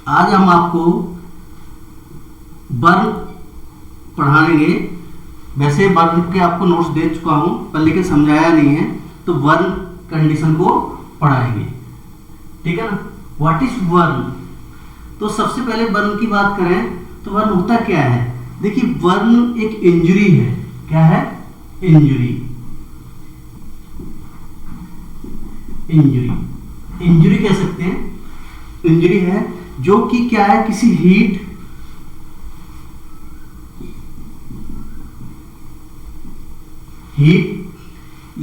आज हम आपको बर्न पढ़ाएंगे। वैसे बर्न के आपको नोट्स दे चुका हूं पर लेकिन समझाया नहीं है, तो बर्न कंडीशन को पढ़ाएंगे, ठीक है ना। What is burn? तो सबसे पहले बर्न की बात करें तो बर्न होता क्या है। देखिए, बर्न एक इंजरी है। क्या है? इंजरी। इंजरी कह सकते हैं। इंजरी है जो कि क्या है, किसी हीट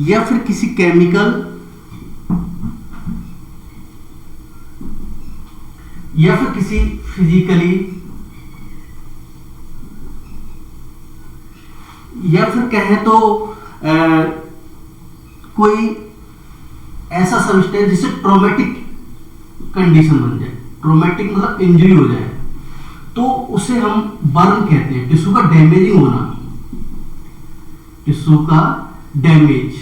या फिर किसी केमिकल या फिर किसी फिजिकली या फिर कहें तो कोई ऐसा सबस्टेंस जिससे ट्रॉमेटिक कंडीशन बन जाए। ट्रॉमेटिक मतलब इंजरी हो जाए तो उसे हम बर्न कहते हैं। टिश्यू का डैमेजिंग होना, टिश्यू का damage,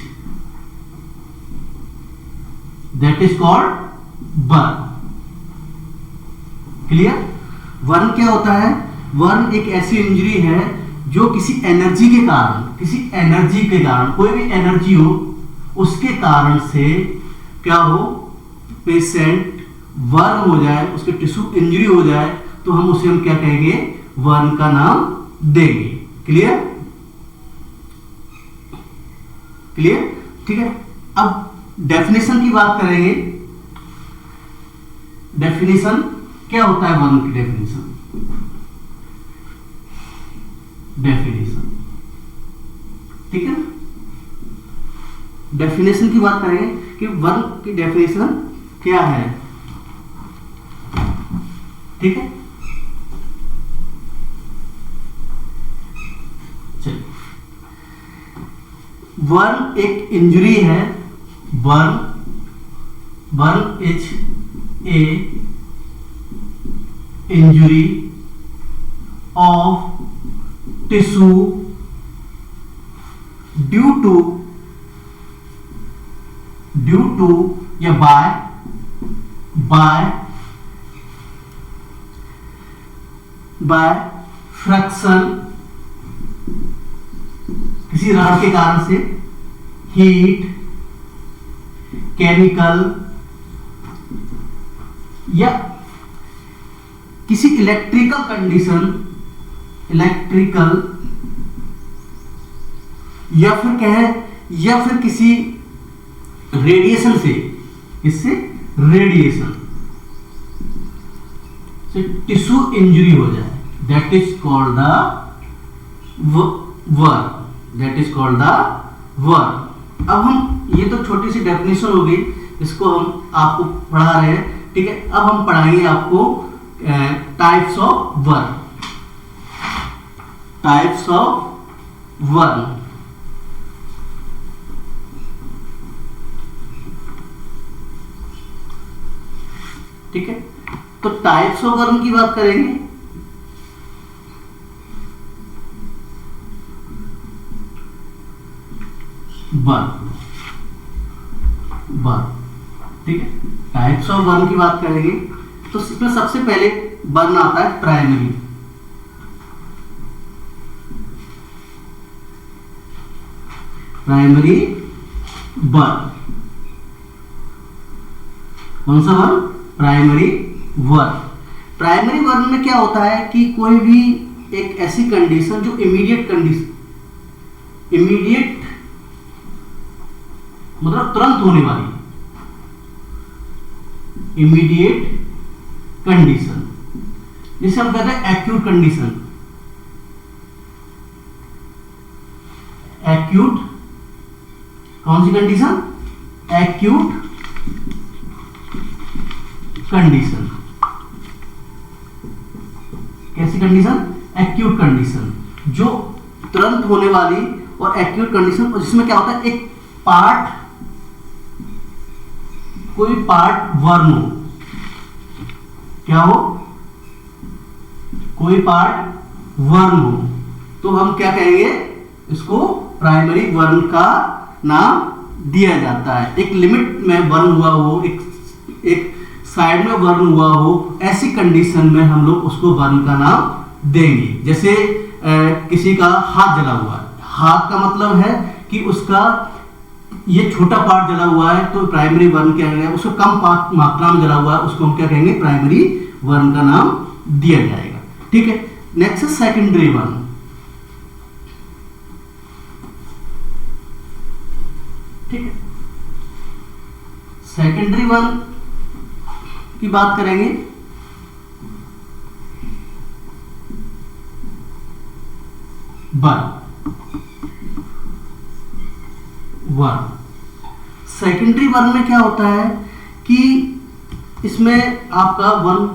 that is called burn. Clear? Burn क्या होता है? बर्न एक ऐसी इंजरी है जो किसी एनर्जी के कारण, कोई भी एनर्जी हो उसके कारण से क्या हो, पेशेंट बर्न हो जाए, उसके टिश्यू इंजरी हो जाए तो हम क्या कहेंगे? बर्न का नाम देंगे। क्लियर? ठीक है। अब डेफिनेशन की बात करेंगे। डेफिनेशन क्या होता है? बर्न की डेफिनेशन ठीक है ना। डेफिनेशन की बात करेंगे कि बर्न की डेफिनेशन क्या है, ठीक है। चलिए, बर्न एक इंजरी है। Burn is a injury of tissue due to या बाय फ्रैक्शन, किसी रगड़ के कारण से, हीट, केमिकल या किसी इलेक्ट्रिकल कंडीशन, या फिर किसी रेडिएशन से, रेडिएशन से टिश्यू इंजरी हो जाए, that is called the burn. अब हम, ये तो छोटी सी डेफिनेशन होगी, इसको हम आपको पढ़ा रहे हैं, ठीक है। अब हम पढ़ाएंगे आपको टाइप्स ऑफ बर्न। ठीक है, तो टाइप्स ऑफ बर्न की बात करेंगे। बर्न, ठीक है। टाइप्स ऑफ बर्न की बात करेंगे तो इसमें सबसे पहले बर्न आता है प्राइमरी। बर्न कौन सा burn? Primary burn. Primary burn में क्या होता है कि कोई भी एक ऐसी कंडीशन जो इमीडिएट मतलब तुरंत होने वाली, इमीडिएट कंडीशन, जिसे हम कहते हैं एक्यूट कंडीशन। एक्यूट कौन सी कंडीशन? Acute condition. कैसी कंडीशन? एक्यूट कंडीशन, जो तुरंत होने वाली और एक्यूट कंडीशन, जिसमें क्या होता है, एक पार्ट, कोई पार्ट बर्न हो। क्या हो? कोई पार्ट बर्न हो तो हम क्या कहेंगे? इसको प्राइमरी बर्न का नाम दिया जाता है। एक लिमिट में बर्न हुआ हो, एक साइड में वर्ण हुआ हो, ऐसी कंडीशन में हम लोग उसको वर्ण का नाम देंगे। जैसे किसी का हाथ जला हुआ है, हाथ का मतलब है कि उसका ये छोटा पार्ट जला हुआ है, तो प्राइमरी वर्ण क्या है, उसको कम मात्रा में जला हुआ है, उसको हम क्या कहेंगे, प्राइमरी वर्ण का नाम दिया जाएगा। ठीक है, नेक्स्ट सेकेंडरी वर्ण। ठीक है, सेकेंडरी वर्ण की बात करेंगे। वर्ण सेकेंडरी वर्ण में क्या होता है कि इसमें आपका वर्ण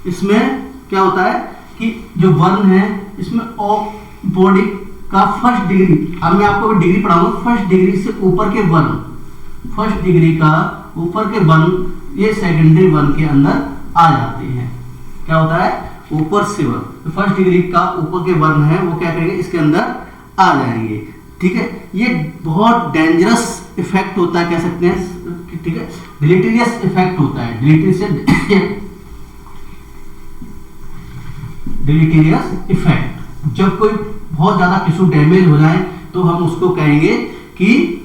इसमें क्या होता है कि जो वर्ण है इसमें बॉडी का फर्स्ट डिग्री, अब मैं आपको डिग्री पढ़ाऊंगा, फर्स्ट डिग्री से ऊपर के वर्ण, फर्स्ट डिग्री का ऊपर के वर्ण ये सेकेंडरी वर्ण के अंदर आ जाते हैं। क्या होता है, ऊपर से वर्ण, फर्स्ट डिग्री का ऊपर के वर्ण है वो क्या करेंगे, इसके अंदर आ जाएंगे। ठीक है, ये बहुत डेंजरस इफेक्ट होता है, कह सकते हैं। ठीक है, डिलीटेरियस इफेक्ट होता है, डिलीटेरियस इफेक्ट। जब कोई बहुत ज्यादा टिश्यू डैमेज हो जाए तो हम उसको कहेंगे कि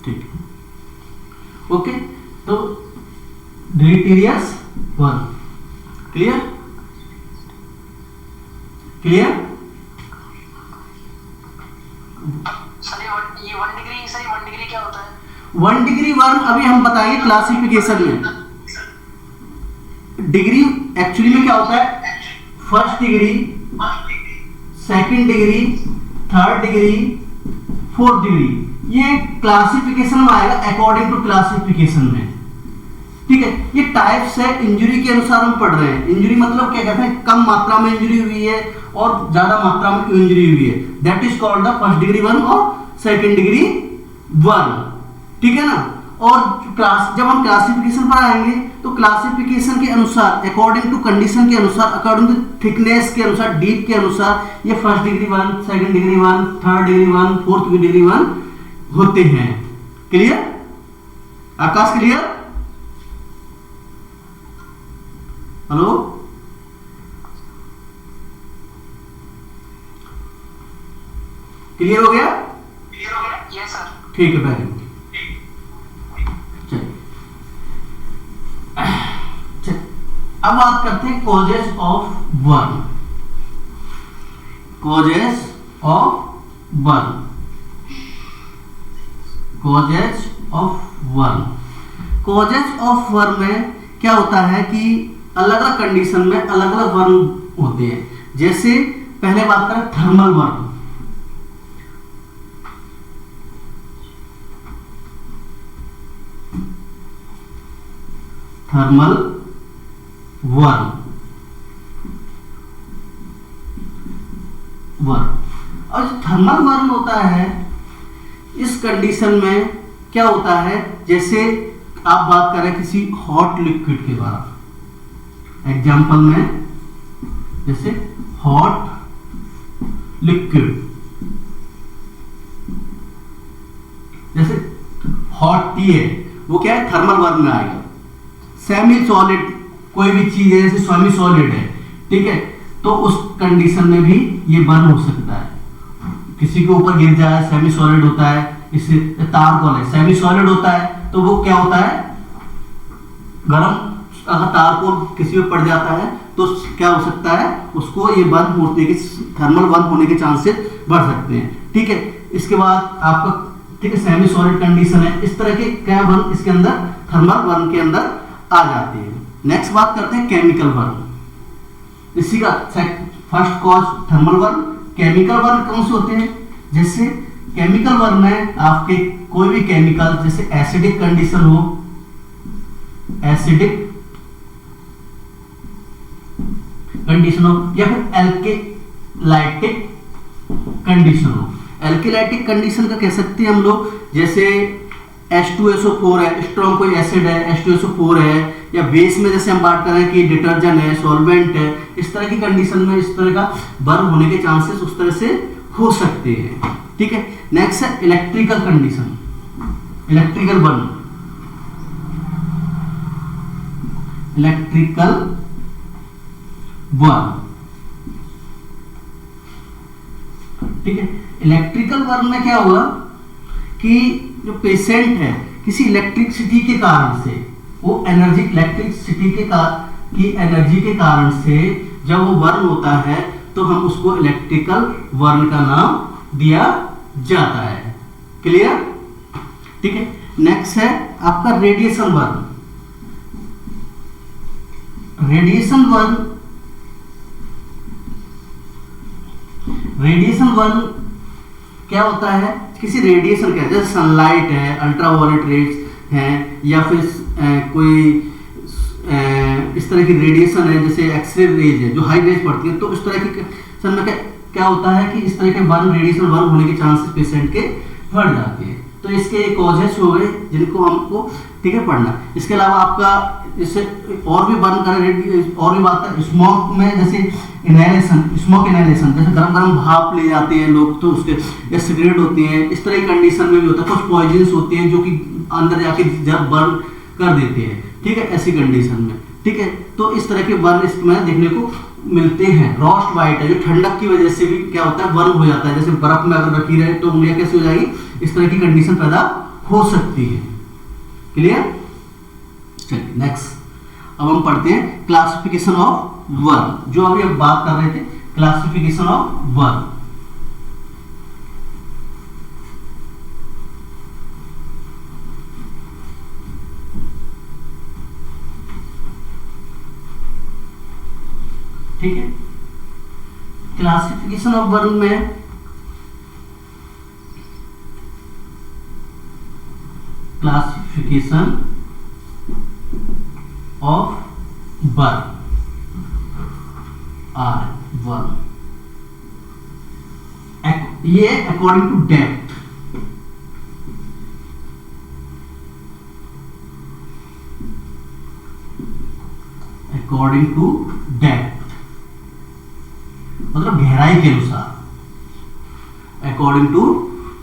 ठीक है, ओके, तो डिलीटेरियस वर्ण। Clear clear. सर ये 1 डिग्री, सर 1 डिग्री क्या होता है? 1 डिग्री वर्ण अभी हम बताएंगे क्लासिफिकेशन में। डिग्री एक्चुअली में क्या होता है, first degree, second degree, third degree, fourth degree, ये क्लासिफिकेशन में आएगा अकॉर्डिंग टू क्लासिफिकेशन में। ठीक है, ये टाइप्स है, इंजरी के अनुसार हम पढ़ रहे हैं। इंजरी मतलब क्या कहते हैं, कम मात्रा में इंजरी हुई है और ज्यादा मात्रा में इंजरी हुई है, that is called the first degree वर्ण और सेकंड डिग्री वर्ण। ठीक है ना। और क्लास जब हम क्लासिफिकेशन पर आएंगे तो क्लासिफिकेशन के अनुसार, अकॉर्डिंग टू कंडीशन के अनुसार, अकॉर्डिंग टू थिकनेस के अनुसार, डीप के अनुसार, ये फर्स्ट डिग्री वर्ण, सेकंड डिग्री वर्ण, थर्ड डिग्री वर्ण, फोर्थ डिग्री वर्ण होते हैं। क्लियर आकाश, क्लियर? हेलो, क्लियर हो गया? क्लियर हो गया? Yes sir. ठीक है, वेरी गुड। अब बात करते हैं कॉजेस ऑफ वर्ण। कॉजेस ऑफ वर्ण, कॉजेस ऑफ वर्ण। कॉजेस ऑफ वर्ण में क्या होता है कि अलग अलग कंडीशन में अलग अलग वर्ण होते हैं। जैसे पहले बात करें थर्मल वर्ण। थर्मल वर्ण, और जो थर्मल वर्ण होता है इस कंडीशन में क्या होता है, जैसे आप बात करें किसी हॉट लिक्विड के बारे में, एग्जांपल में जैसे हॉट लिक्विड, जैसे हॉट टी है वो क्या है, थर्मल वर्ण में आएगा। सेमी सॉलिड कोई भी चीज है, जैसे सेमी सॉलिड है, ठीक है, तो उस कंडीशन में भी ये बर्न हो सकता है। किसी के ऊपर गिर जाए, सेमी सॉलिड होता है, इसे तार कॉल है, सेमी सॉलिड होता है, तो वो क्या होता है, गर्म अगर तार को किसी पे पड़ जाता है तो क्या हो सकता है, उसको ये बर्न होने के, थर्मल बर्न होने के चांसेस बढ़ सकते हैं। ठीक है, इसके बाद आपका, ठीक है, सेमी सॉलिड कंडीशन है, इस तरह के क्या बर्न इसके अंदर थर्मल बर्न के अंदर आ जाते हैं। नेक्स्ट बात करते हैं केमिकल बर्न। इसी का first cause thermal burn. Chemical burn कौन से होते हैं, जैसे केमिकल बर्न में आपके कोई भी केमिकल, जैसे एसिडिक कंडीशन हो, एसिडिक कंडीशन हो, या फिर एल्केलाइटिक कंडीशन हो। एल्केलाइटिक कंडीशन का कह सकते हैं हम लोग, जैसे H2SO4 है, स्ट्रॉन्ग कोई एसिड है, H2SO4 है, या बेस में जैसे हम बात करें कि डिटर्जेंट है, सॉल्वेंट है, इस तरह की कंडीशन में इस तरह का बर्न होने के चांसेस उस तरह से हो सकते हैं। ठीक है, नेक्स्ट है electrical condition, electrical burn, electrical burn. ठीक है, इलेक्ट्रिकल बर्न में क्या हुआ कि जो पेशेंट है किसी इलेक्ट्रिसिटी के कारण से, वो एनर्जी इलेक्ट्रिसिटी की एनर्जी के कारण से जब वो बर्न होता है तो हम उसको इलेक्ट्रिकल बर्न का नाम दिया जाता है। क्लियर? ठीक है, नेक्स्ट है आपका radiation burn. Radiation burn, radiation burn क्या होता है? किसी रेडिएशन का, जैसे सनलाइट है, अल्ट्रावायलेट रेज हैं, या फिर कोई इस तरह की रेडिएशन है जैसे एक्सरे रेज है जो हाई रेज पड़ती है, तो इस तरह की सन में क्या होता है कि इस तरह के बर्न, रेडिएशन बर्न होने के चांसेस पेशेंट के बढ़ जाते हैं। तो इसके कॉजेस हो गए जिनको हमको ठीक है पढ़ना। इसके अलावा आपका इससे और भी बर्न करें, और भी बात करें स्मोक में, जैसे इनहेलेशन, स्मोक इनहेलेशन, जैसे गरम गरम भाप ले जाते हैं लोग तो उसके, या सिगरेट होती हैं, इस तरह की कंडीशन में भी होता है। कुछ पॉइजन्स होते हैं जो कि अंदर जाके जब बर्न कर देते हैं, ठीक है, ऐसी कंडीशन में। ठीक है, तो इस तरह के बर्न इसमें देखने को मिलते हैं। रोस्ट वाइट है जो ठंडक की वजह से भी क्या होता है, बर्न हो जाता है, जैसे बर्फ में अगर रखी रहे तो उंगलियां कैसे हो जाएगी, इस तरह की कंडीशन पैदा हो सकती है। क्लियर? चलिए नेक्स्ट, अब हम पढ़ते हैं क्लासिफिकेशन ऑफ बर्न, जो अभी हम बात कर रहे थे, क्लासिफिकेशन ऑफ बर्न। ठीक है, क्लासिफिकेशन ऑफ बर्न में क्लासिफिकेशन ऑफ बर्न बर्न ये according to depth, according to depth मतलब गहराई के अनुसार, अकॉर्डिंग टू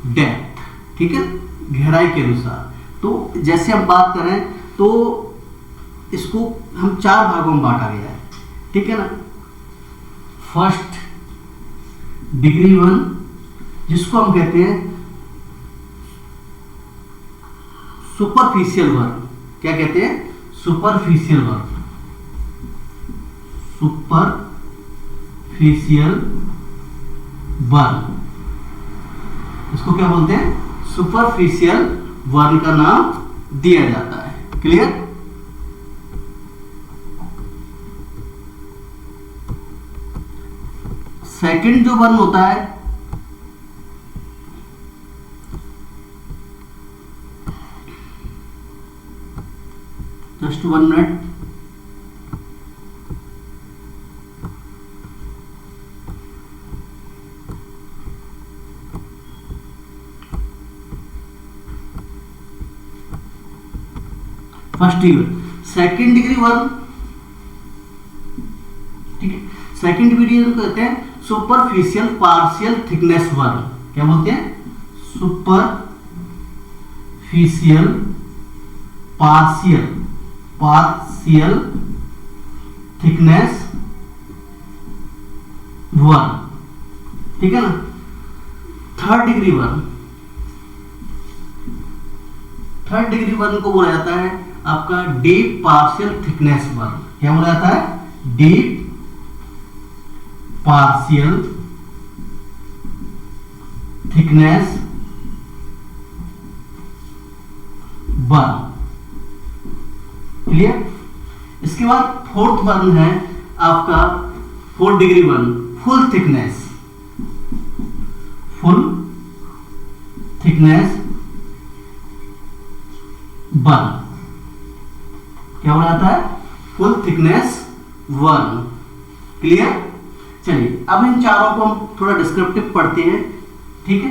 डेप्थ। ठीक है, गहराई के अनुसार। तो जैसे हम बात करें तो इसको हम 4 भागों में बांटा गया है। ठीक है ना, फर्स्ट डिग्री 1 जिसको हम कहते हैं सुपरफिशियल बर्न। क्या कहते हैं? सुपरफिशियल बर्न, सुपरफिशियल बर्न, इसको क्या बोलते हैं? सुपरफिशियल बर्न का नाम दिया जाता है। क्लियर? सेकंड जो बर्न होता है just 1 minute, first degree, second degree burn. ठीक है, सेकंड डिग्री कहते हैं सुपरफिशियल पार्शियल थिकनेस बर्न। क्या बोलते हैं? Superficial partial thickness burn. ठीक है ना। Third degree burn, third degree burn को बोला जाता है आपका डीप पार्शियल थिकनेस बर्न। क्या बोला जाता है? Deep partial thickness burn. Clear? इसके बाद फोर्थ बर्न है आपका fourth degree burn, full thickness, full thickness burn. क्या बोला जाता है? Full thickness burn. क्लियर? चलिए अब इन चारों को हम थोड़ा डिस्क्रिप्टिव पढ़ते हैं। ठीक है,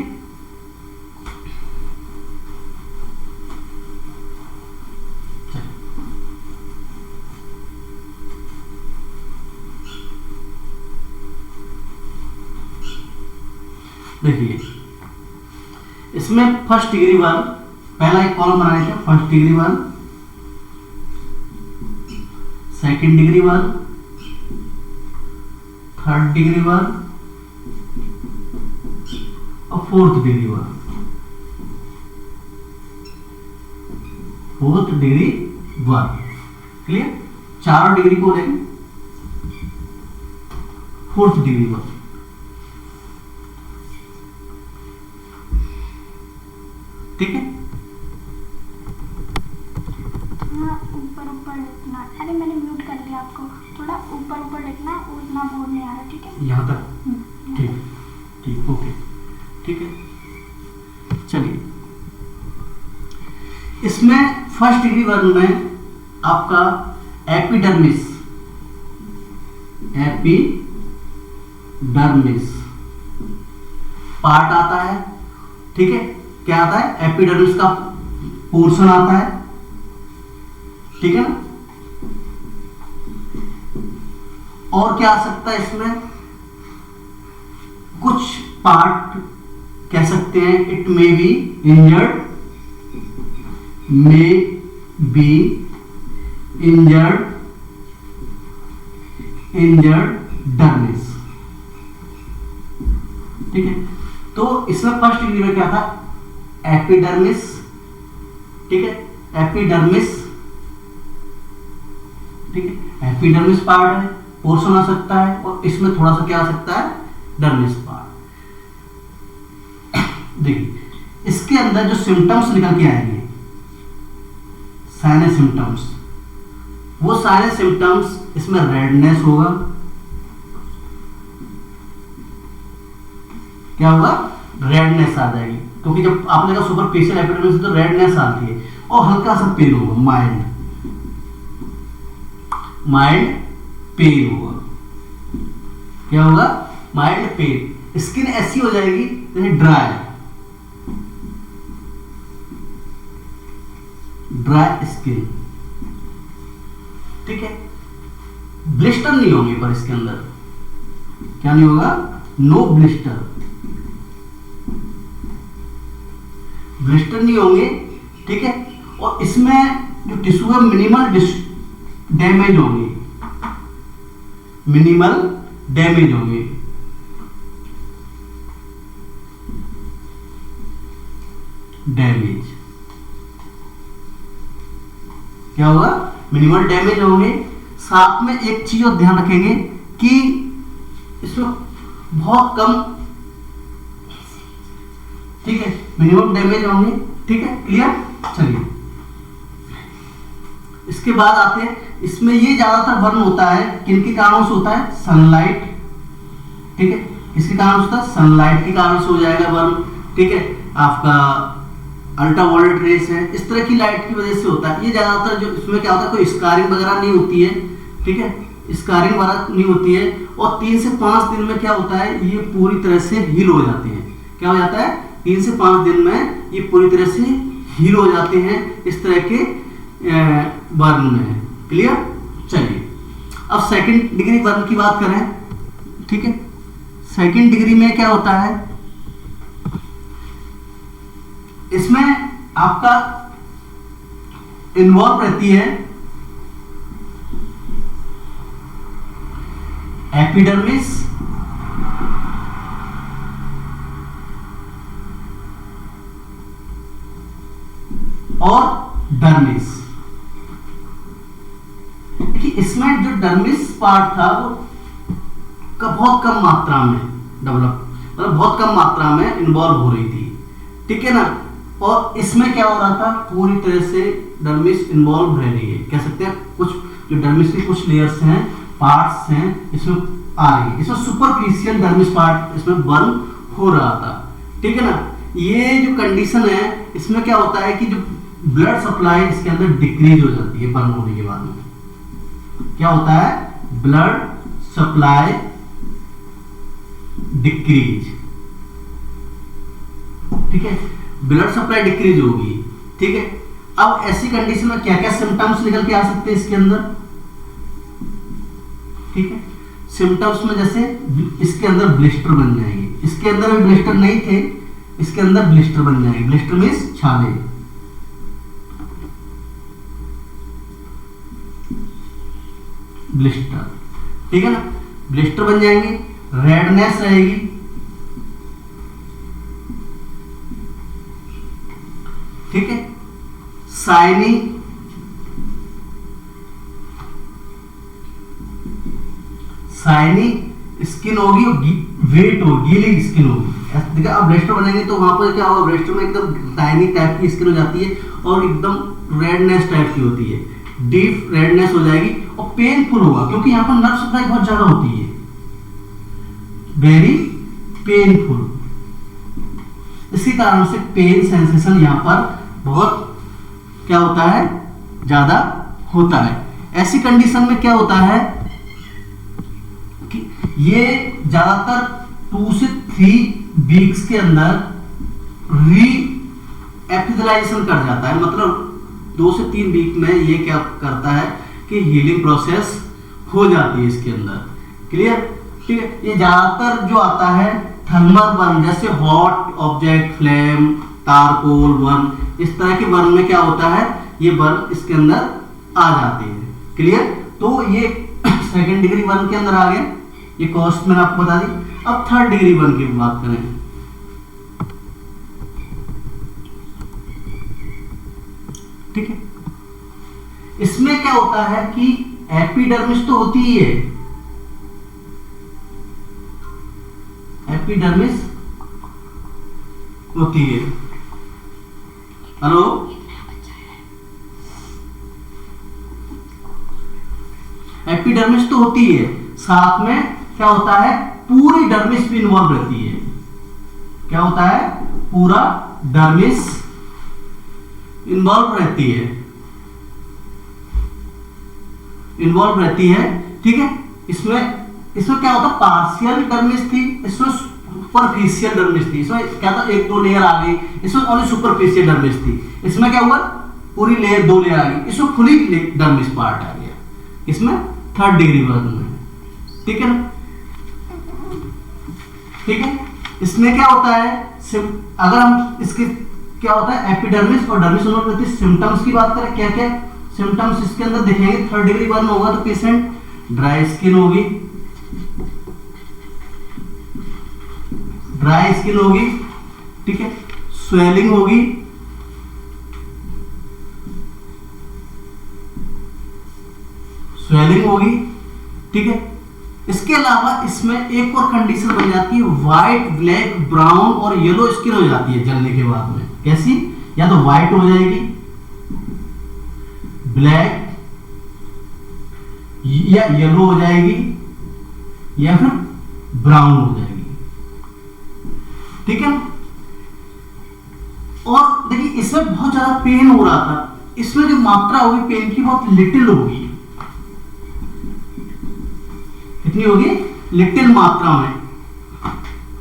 देखिए इसमें फर्स्ट डिग्री बर्न, पहला एक कॉलम बनाए थे, first degree burn, second degree burn, third degree burn और fourth degree burn. Fourth degree burn clear, चारों डिग्री को लेंगे फोर्थ डिग्री बर्न। ठीक है, ऊपर ऊपर लिखना। अरे मैंने म्यूट कर लिया आपको, थोड़ा ऊपर ऊपर लिखना, उतना बोर्ड नहीं आ रहा। ठीक है, यहाँ तक ठीक, ठीक ओके, ठीक है। चलिए इसमें फर्स्ट डिग्री बर्न में आपका एपिडर्मिस, एपिडर्मिस पार्ट आता है। ठीक है, क्या आता है? एपिडर्मिस का पोर्शन आता है। ठीक है ना, और क्या आ सकता है इसमें? कुछ पार्ट कह सकते हैं it may be injured, may be injured, injured dermis. ठीक है, तो इसमें फर्स्ट डिग्री में क्या था? एपिडर्मिस। ठीक है, एपिडर्मिस, ठीक है, एपिडर्मिस पार्ट है, पोर्शन आ सकता है, और इसमें थोड़ा सा क्या आ सकता है? Dermis part. देखिए इसके अंदर जो सिम्टम्स निकल के आएंगे, सारे सिम्टम्स, वो सारे सिम्टम्स इसमें रेडनेस होगा। क्या होगा? रेडनेस आ जाएगी, क्योंकि जब आपने कहा सुपरफिशियल एपिडर्मिस तो रेडनेस आती है, और हल्का सा पेन होगा, माइल्ड माइल्ड पेन होगा। क्या होगा? Mild pen. स्किन ऐसी हो जाएगी जैसे ड्राई, ड्राई स्किन। ठीक है, ब्लिस्टर नहीं होंगे, पर इसके अंदर क्या नहीं होगा? नो ब्लिस्टर, ब्लिस्टर नहीं होंगे। ठीक है, और इसमें जो टिश्यू है मिनिमल डैमेज होंगे, मिनिमल डैमेज होंगे। डैमेज क्या होगा? मिनिमल डैमेज होंगे। साथ में एक चीज और ध्यान रखेंगे कि इसमें बहुत कम, ठीक है, मिनिमम डैमेज होंगे। ठीक है, क्लियर। चलिए इसके बाद आते हैं, इसमें ये ज्यादातर बर्न होता है किनके कारण से होता है? सनलाइट। ठीक है, इसके कारण होता है सनलाइट के कारण से हो जाएगा बर्न। ठीक है, आपका अल्ट्रावायलेट रेस है, इस तरह की लाइट की वजह से होता है ये ज्यादातर। जो इसमें क्या होता है, कोई स्कारिंग वगैरह नहीं होती है। ठीक है, स्कारिंग वगैरह नहीं होती है, और 3 से 5 दिन में क्या होता है, ये पूरी तरह से हील हो जाते हैं। क्या हो जाता है? 3 से 5 दिन में ये पूरी तरह से हील हो जाते हैं, इस तरह के बर्न में। क्लियर। चलिए अब सेकंड डिग्री बर्न की बात करें। ठीक है, सेकंड डिग्री में क्या होता है? इसमें आपका इन्वॉल्व रहती है एपिडर्मिस और डर्मिस। देखिए इसमें जो डर्मिस पार्ट था वो बहुत कम मात्रा में डेवलप, मतलब बहुत कम मात्रा में इन्वॉल्व हो रही थी। ठीक है ना, और इसमें क्या हो रहा था? पूरी तरह से डर्मिस इन्वॉल्व रह रही है, कह सकते हैं। कुछ जो डर्मिस की कुछ लेयर्स हैं, पार्ट्स हैं, इसमें आ रही है। इसमें सुपरफिशियल डर्मिस पार्ट इसमें बर्न हो रहा था। ठीक है ना, ये जो कंडीशन है इसमें क्या होता है कि जो ब्लड सप्लाई इसके अंदर डिक्रीज हो जाती है बर्न होने के बाद में। क्या होता है? Blood supply decrease. ठीक है, ब्लड सप्लाई डिक्रीज होगी। ठीक है, अब ऐसी कंडीशन में क्या क्या सिम्टम्स निकल के आ सकते हैं इसके अंदर? ठीक है, सिम्टम्स में जैसे इसके अंदर ब्लिस्टर बन जाएंगे, इसके अंदर भी ब्लिस्टर नहीं थे, इसके अंदर ब्लिस्टर बन जाएंगे। ब्लिस्टर मीन्स छाले, ब्लिस्टर, ठीक है ना, ब्लिस्टर बन जाएंगे, रेडनेस रहेगी, ठीक है, शाइनी, शाइनी स्किन होगी, वेट होगी, गीली स्किन होगी। देखिए अब ब्लिस्टर बनेंगे तो वहां पर क्या होगा, ब्लिस्टर में एकदम शाइनी टाइप की स्किन हो जाती है और एकदम रेडनेस टाइप की होती है, डीप रेडनेस हो जाएगी और पेनफुल होगा क्योंकि यहाँ पर नर्व सप्लाई बहुत ज्यादा होती है, वेरी पेनफुल। इसी कारण से पेन सेंसेशन यहाँ पर बहुत क्या होता है, ज्यादा होता है। ऐसी कंडीशन में क्या होता है कि ये ज्यादातर 2 से 3 वीक्स के अंदर री एपिथेलाइजेशन कर जाता है, मतलब 2 से 3 वीक में ये क्या करता है कि हीलिंग प्रोसेस हो जाती है इसके अंदर। क्लियर, ठीक है। ये ज्यादातर जो आता है थर्मल बर्न, जैसे हॉट ऑब्जेक्ट, फ्लेम, तारकोल बर्न, इस तरह के बर्न में क्या होता है, ये बर्न इसके अंदर आ जाते हैं। क्लियर, तो ये सेकंड डिग्री बर्न के अंदर आ गए, ये कॉस्ट मैंने आपको बता दी। अब थर्ड डिग्री बर्न की बात करें, ठीक है। इसमें क्या होता है कि एपिडर्मिस तो होती ही है, एपिडर्मिस होती है, हेलो, एपिडर्मिस तो होती है, साथ में क्या होता है, पूरी डर्मिस भी इन्वॉल्व रहती है। क्या होता है, पूरा डर्मिस इन्वॉल्व रहती है, इन्वॉल्व रहती है, ठीक है। इसमें क्या होता है, पार्शियल डर्मिस थी, इसमें सुपरफिशियल डर्मिस थी। इसमें क्या था, 1-2 लेयर आ गई, इसमें ओनली सुपरफिशियल डर्मिस थी। इसमें क्या हुआ, पूरी लेयर 2 लेयर आ गई, इसमें फुली डर्मिस पार्ट आ गया, इसमें थर्ड डिग्री बर्न में, ठीक है ना, ठीक है। इसमें क्या होता है, अगर हम इसके क्या होता है, एपिडर्मिस और डर्मिस दोनों रहती है। सिम्टम्स की बात करें, क्या क्या सिम्टम्स इसके अंदर दिखेंगे, थर्ड डिग्री बर्न होगा तो पेशेंट ड्राई स्किन होगी, ड्राई स्किन होगी, ठीक है, स्वेलिंग होगी, स्वेलिंग होगी, ठीक है। इसके अलावा इसमें एक और कंडीशन बन जाती है, व्हाइट, ब्लैक, ब्राउन और येलो स्किन हो जाती है जलने के बाद में। कैसी, या तो व्हाइट हो जाएगी, ब्लैक या येलो हो जाएगी, या फिर ब्राउन हो जाएगी, ठीक है। और देखिए इसमें बहुत ज्यादा पेन हो रहा था, इसमें जो मात्रा होगी पेन की बहुत लिटिल होगी, कितनी होगी, लिटिल मात्रा में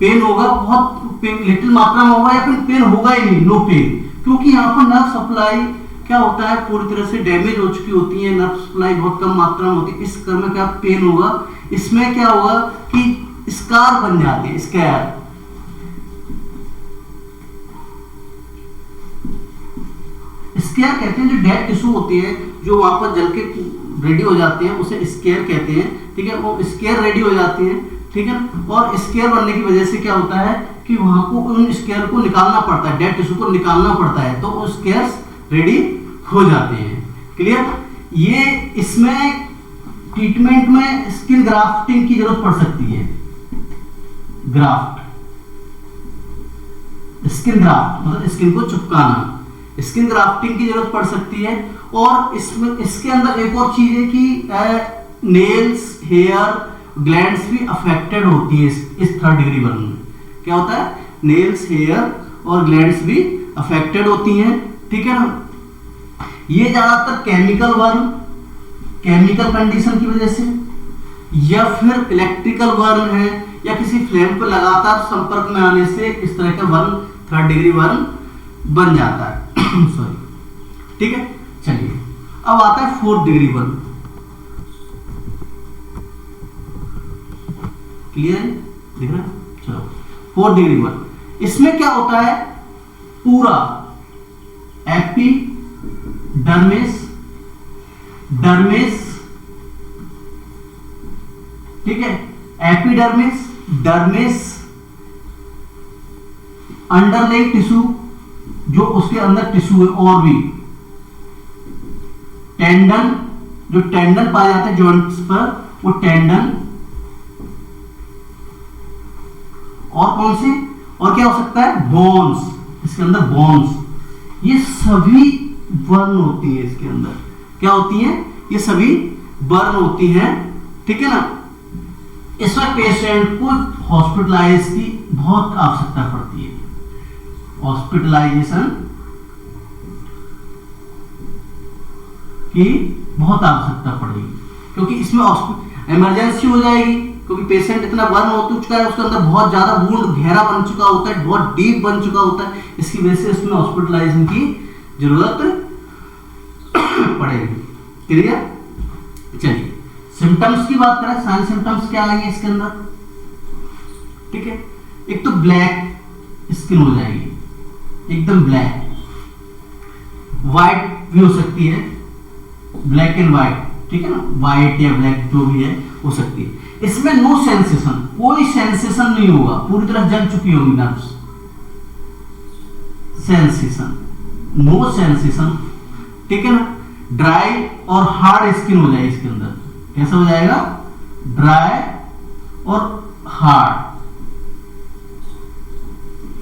पेन होगा, बहुत लिटिल मात्रा में होगा, या फिर पेन होगा ही नहीं, नो पेन, क्योंकि यहाँ पर नर्व सप्लाई क्या होता है, पूरी तरह से डैमेज हो चुकी होती है, नर्व सप्लाई बहुत कम मात्रा में होती है, इस क्रम में क्या पेन होगा। इसमें क्या होगा कि स्कार बन जाते हैं, स्कैर, स्केयर कहते हैं, जो डेड टिश्यू होती है जो वहां पर जल के रेडी हो जाते हैं, उसे स्केयर कहते हैं, ठीक है। वो स्केयर रेडी हो जाती है, ठीक है। और स्केयर बनने की वजह से क्या होता है कि वहां को उन स्केयर को निकालना पड़ता है, डेड टिश्यू को निकालना पड़ता है, तो वो स्केयर्स रेडी हो जाते हैं। क्लियर, ये इसमें ट्रीटमेंट में स्किन ग्राफ्टिंग की जरूरत पड़ सकती है, ग्राफ्ट, स्किन ग्राफ्ट मतलब स्किन को चिपकाना, स्किन ग्राफ्टिंग की जरूरत पड़ सकती है। और इसमें इसके अंदर एक और चीज है कि नेल्स, हेयर, ग्लैंड्स भी अफेक्टेड होती है इस थर्ड डिग्री बर्न में। क्या होता है, नेल्स, हेयर और ग्लैंड्स भी अफेक्टेड होती हैं, ठीक है ना। ये ज्यादातर केमिकल बर्न, केमिकल कंडीशन की वजह से, या फिर इलेक्ट्रिकल बर्न है, या किसी फ्लेम पर लगातार संपर्क में आने से इस तरह का बर्न थर्ड डिग्री बर्न बन जाता है। सॉरी, ठीक है। चलिए अब आता है फोर्थ डिग्री बर्न। क्लियर है, दिख रहा है? चलो 4 डिग्री 1, इसमें क्या होता है, पूरा एपिडर्मिस, डर्मिस, ठीक है, एपिडर्मिस, डर्मिस, अंडरलाइंग टिश्यू जो उसके अंदर टिश्यू है, और भी टेंडन, जो टेंडन पाए जाते हैं जॉइंट्स पर, वो टेंडन, और कौन से, और क्या हो सकता है, बोन्स, इसके अंदर बोन्स, ये सभी बर्न होती है इसके अंदर, क्या होती हैं, ये सभी बर्न होती हैं, ठीक है ना। इसमें पेशेंट को हॉस्पिटलाइज की बहुत आवश्यकता पड़ती है, हॉस्पिटलाइजेशन की बहुत आवश्यकता पड़ेगी, क्योंकि इसमें इमरजेंसी हो जाएगी, क्योंकि पेशेंट इतना बर्न हो चुका है, उसके अंदर बहुत ज्यादा वुंड गहरा बन चुका होता है, बहुत डीप बन चुका होता है, इसकी वजह से इसमें हॉस्पिटलाइजेशन की जरूरत पड़ेगी। क्लियर? चलिए सिम्टम्स की बात करें, साइन सिम्टम्स क्या आएंगे इसके अंदर, ठीक है। एक तो ब्लैक स्किन हो जाएगी, एकदम ब्लैक, व्हाइट भी हो सकती है, ब्लैक एंड व्हाइट, ठीक है ना, व्हाइट या ब्लैक जो भी है हो सकती है। इसमें नो सेंसेशन, कोई सेंसेशन नहीं होगा, पूरी तरह जल चुकी होगी नर्व्स, सेंसेशन, नो सेंसेशन, ठीक है ना। ड्राई और हार्ड स्किन हो जाएगी इसके अंदर, कैसा हो जाएगा, ड्राई और हार्ड,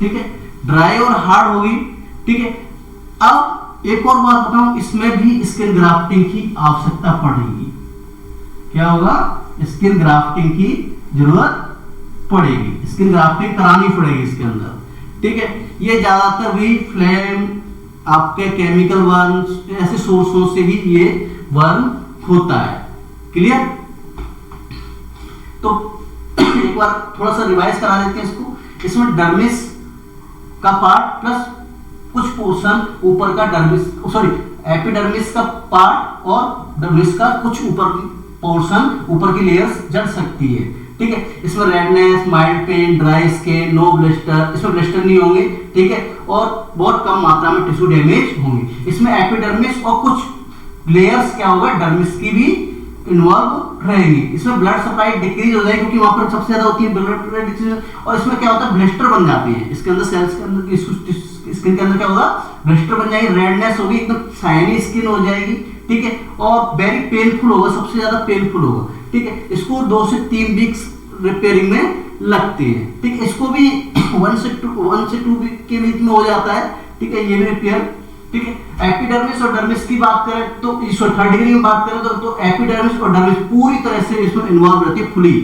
ठीक है, ड्राई और हार्ड होगी, ठीक है। अब एक और बात बताऊं, इसमें भी स्किन ग्राफ्टिंग की आवश्यकता पड़ेगी, क्या होगा, स्किन ग्राफ्टिंग की जरूरत पड़ेगी, स्किन ग्राफ्टिंग करानी पड़ेगी इसके अंदर, ठीक है। ये ज्यादातर भी फ्लेम, आपके केमिकल बर्न, ऐसे सोर्सों से ही ये बर्न होता है। क्लियर? तो एक बार थोड़ा सा रिवाइज करा देते हैं इसको। इसमें डर्मिस का पार्ट प्लस कुछ पोर्शन ऊपर का डर्मिस, सॉरी एपिडर्मिस का पार्ट और डर्मिस का कुछ ऊपर पोर्शन, ऊपर की लेयर्स जल सकती है, ठीक है। इसमें redness, mild pain, dry skin, no blister, इसमें ब्लिस्टर नहीं होंगे, ठीक है, और बहुत कम मात्रा में टिश्यू डैमेज होंगे। इसमें एपिडर्मिस और कुछ लेयर्स क्या होगा, डर्मिस की भी इन्वॉल्व रहेंगी। इसमें ब्लड सप्लाई डिक्रीज हो जाएगी, क्योंकि वहां पर सबसे ज्यादा होती है ब्लड डिक्रीज, और इसमें क्या होता है, ब्लिस्टर बन जाते हैं इसके अंदर, सेल्स के अंदर, स्किन के अंदर क्या होगा, ब्लिस्टर बन जाएगी, रेडनेस होगी, एकदम शाइनी स्किन हो जाएगी, ठीक है, और वेरी पेनफुल होगा, सबसे ज्यादा पेनफुल होगा, ठीक है। इसको 2 से 3 वीक्स रिपेयरिंग में लगती है, ठीक है। इसको भी 1 से 2 वीक के बीच में हो जाता है, ठीक है, ये भी रिपेयर, ठीक है। एपिडर्मिस और डर्मिस की बात करें तो इसको 3rd डिग्री में बात करें तो एपिडर्मिस और डर्मिस पूरी तरह से इसमें इन्वॉल्व रहती है, फुली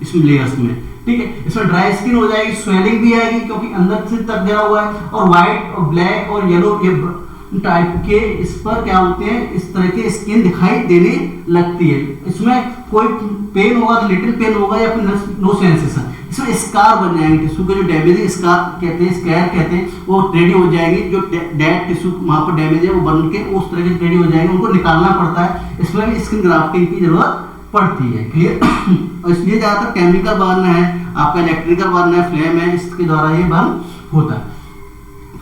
इसमें लेयर्स में, ठीक है। इसमें ड्राई स्किन हो जाएगी, स्वेलिंग भी आएगी, क्योंकि अंदर से तक गिरा हुआ है, और व्हाइट और ब्लैक और येलो ये टाइप के इस पर क्या होते हैं, इस तरह के स्किन दिखाई देने लगती है। इसमें कोई पेन होगा तो लिटिल पेन होगा, या फिर नो सेंसेशन। इसमें स्कार बन जाएंगे, टिश्यू के जो डैमेज है, स्कार कहते हैं, स्कैर कहते हैं, वो रेडी हो जाएंगे, जो डेड टिश्यू वहां पर डैमेज है वो बन के उस तरह के रेडी हो जाएंगे, उनको निकालना पड़ता है। इसमें भी स्किन ग्राफ्टिंग की जरूरत पड़ती है। क्लियर? और इसलिए ज्यादातर केमिकल बर्न है, आपका इलेक्ट्रिकल बर्न है, फ्लेम है, इसके द्वारा ये बर्न होता है।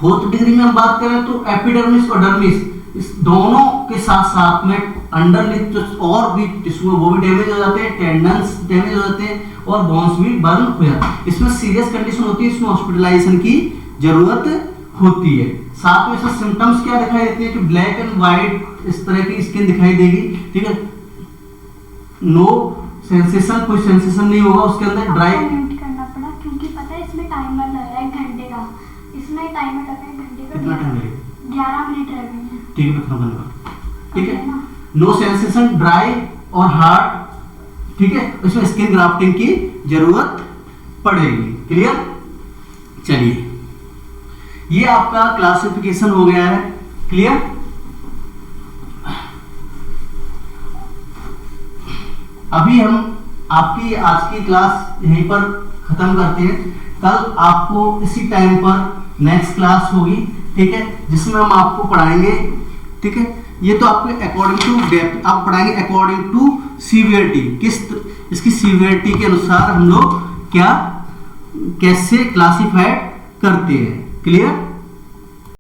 4th डिग्री में हम बात करें तो एपिडर्मिस और डर्मिस, इस दोनों के साथ साथ में अंडरलिप जो और भी टिश्यू है वो भी डैमेज हो जाते हैं, टेंडन्स डैमेज हो जाते हैं, और बोन्स भी बर्न हो जाते हैं। इसमें सीरियस कंडीशन होती है, इसमें हॉस्पिटलाइजेशन की जरूरत होती है। साथ में इसमें सिम्टम्स क्या दिखाई देती है कि ब्लैक एंड व्हाइट इस तरह की स्किन दिखाई देगी, ठीक है, नो सेंसेशन, कोई सेंसेशन नहीं होगा उसके अंदर, ड्राई म्यूट करना पड़ा क्योंकि पता है इसमें टाइमर लग रहा है 1 घंटे का, इसमें टाइमर लगा है 1 घंटे का, 11 मिनट रह गए हैं, ठीक है, ठीक है। नो सेंसेशन, ड्राई और हार्ड, ठीक है, इसमें स्किन ग्राफ्टिंग की जरूरत पड़ेगी। क्लियर? चलिए ये आपका क्लासिफिकेशन हो गया है। क्लियर? अभी हम आपकी आज की क्लास यहीं पर खत्म करते हैं। कल आपको इसी टाइम पर नेक्स्ट क्लास होगी, ठीक है, जिसमें हम आपको पढ़ाएंगे, ठीक है, ये तो आपके अकॉर्डिंग टू डेप्थ आप पढ़ाएंगे, अकॉर्डिंग टू सीवियरिटी, किस इसकी सीवियरिटी के अनुसार हम लोग क्या कैसे क्लासिफाइड करते हैं। क्लियर?